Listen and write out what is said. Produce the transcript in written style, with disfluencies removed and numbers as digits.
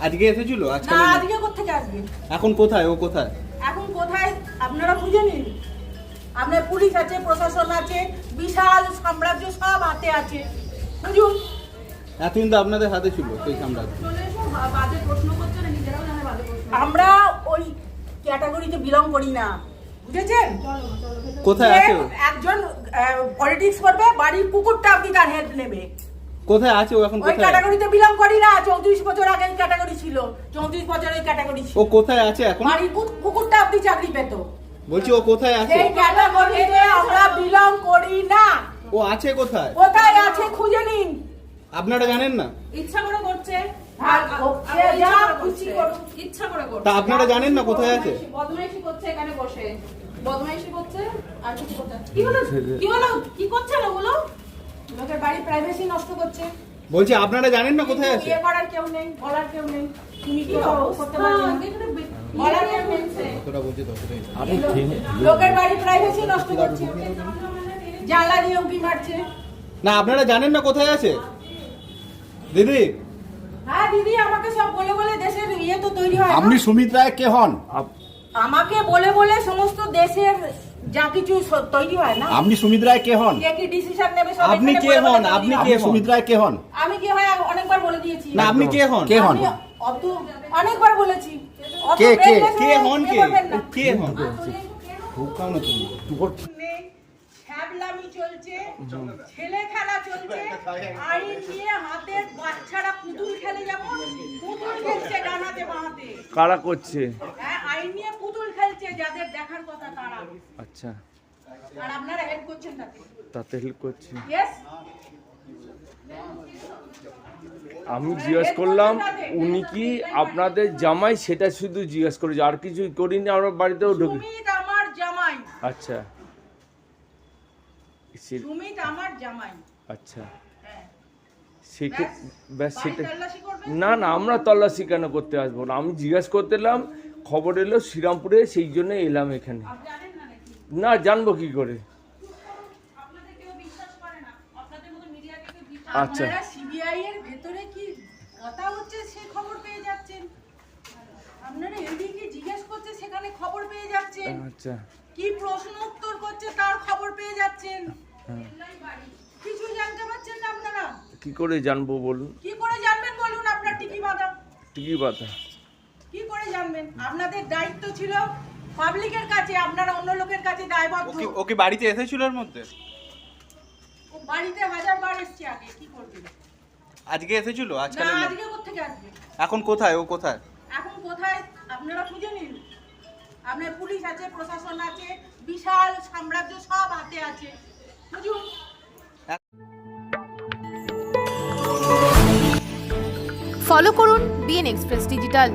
আজকে এসেছিল? আজকে না, আজকে কোত্থেকে আসবে? এখন কোথায়? ও কোথায়? এখন কোথায় আপনারা খুঁজে নিন। আপনার পুলিশ আছে, প্রশাসন আছে, বিশাল সাম্রাজ্য সব হাতে আছে, খুঁজুন। এতদিন তো আপনাদের হাতে ছিল সেই সাম্রাজ্য। আমরা ওই ক্যাটাগরিতে বিলং করি না, বুঝেছেন? কোথায় আছে? একজন পলিটিক্স করবে, বাড়ির কুকুরটা আপনি তার হেড নেবে। কোথায় আছে ও এখন? ওই কোথায়? ক্যাটাগরিতে বিলং করি না। 34 বছর আগে এই ক্যাটাগরি ছিল, 34 বছর এই ক্যাটাগরি ছিল। ও কোথায় আছে এখন? বাড়ির কুকুরটা আপনি চাকরি পেত। বলছি ও কোথায় আছে? সেই ক্যাটাগরিতে আমরা বিলং করি না। ও আছে কোথায়? কোথায় আছে খুঁজে নিন। আপনারা জানেন না? ইচ্ছা করে করছে, ইচ্ছা করে করছে। তা আপনারা জানেন না কোথায় আছে? বদমাইশি করছে এখানে বসে, বদমাইশি করছে আর কিছু করছে। কি হলো? কি হলো? কি করছে ওগুলো? লোকের বাড়ির প্রাইভেসি নষ্ট করছে। বলছি আপনারা জানেন না কোথায় আছে? বিয়ে করার কেউ নেই, বলার কেউ নেই। তুমি কি করতে পারবে না, বলার কেউ নেই। যতটা বলছি ততটাই। লোকের বাড়ির প্রাইভেসি নষ্ট করছে, জানলা দিয়ে উঁকি মারছে। না আপনারা জানেন না কোথায় আছে? দিদি হ্যাঁ দিদি, আমাকে সব বলে বলে দেশের ইয়ে তো তৈরি হয় না। আপনি সুমিত রায় কে হন? আমাকে বলে বলে সমস্ত দেশের যা কিছু তৈরি হয় না। আপনি সুমিত রায় কে হন? কে কি ডিসিশন নেবে সব আপনি এখানে কে বলে বলে হন? তৈরি আপনি হয়। কে আপনি সুমিত রায় কে হন? আমি কি হয় অনেকবার বলে দিয়েছি। না আপনি কে হন? কে হন? আমি অনেকবার বলেছি। অত কে? brainless কে হয়ে হন? কে করবেন না। কে হন? ঢুকাও না তুমি। নেই, ছ্যাবলামি চলছে, ছেলে খেলা চলছে, আইন নিয়ে হাতের বাচ্চারা পুতুল খেলে, যেমন পুতুল খেলছে ডানাতে বাঁহাতে। কারা করছে? হ্যাঁ, আইন নিয়ে পুতুল খেলছে, যাদের দেখার কথা তারা। আচ্ছা, আর আপনারা হেল্প করছেন তাতে। তাতে হেল্প করছে। ইয়েস, আমি জিজ্ঞেস করলাম উনি কি আপনাদের জামাই, সেটা শুধু জিজ্ঞেস করেছি, আর কিছুই করিনি। আমরা বাড়িতেও ঢুকি। সুমিত আমার জামাই। আচ্ছা সুমিত আমার জামাই। আচ্ছা, হ্যাঁ, সেটা ব্যাস বাড়ি সেটা। তল্লাশি করবেন? না না, আমরা তল্লাশি কেন করতে আসবো না? আমি জিজ্ঞেস করতে এলাম, খবর এলো শ্রীরামপুরে, সেই জন্য এলাম এখানে। আপনি জানেন না নাকি? না, জানবো কি করে? আপনাদের কেউ বিশ্বাস করে না, আপনাদের মতো মিডিয়াকে কেউ বিশ্বাস। আচ্ছা। আপনারা সিবিআই এর ভেতরে কি কথা হচ্ছে সেই খবর পেয়ে যাচ্ছেন। আপনারা এদিকে জিজ্ঞেস করছে, সেখানে খবর পেয়ে যাচ্ছেন। আচ্ছা, কি প্রশ্ন উত্তর করছে তার খবর পেয়ে যাচ্ছেন। হ্যাঁ। কিছু জানতে পারছেন না আপনারা? কি করে জানবো বলুন? কি করে জানবেন বলুন? আপনার টিকি বাঁধা। ঠিকই কথা। কি করে জানবেন? আপনাদের দায়িত্ব ছিল পাবলিকের কাছে, আপনারা অন্য লোকের কাছে দায়বদ্ধ। ওকে বাড়িতে এসেছিল এর মধ্যে? ও বাড়িতে হাজারবার এসছে আগে, কি করবেন? আজকে এসেছিল? আজকে না, আজকে কোত্থেকে আসবে? এখন কোথায়? ও কোথায়? এখন কোথায় আপনারা খুঁজে নিন। আপনার পুলিশ আছে, প্রশাসন আছে, বিশাল সাম্রাজ্য সব হাতে আছে, বুঝুন। ফলো করুন বিএন এক্সপ্রেস ডিজিটাল।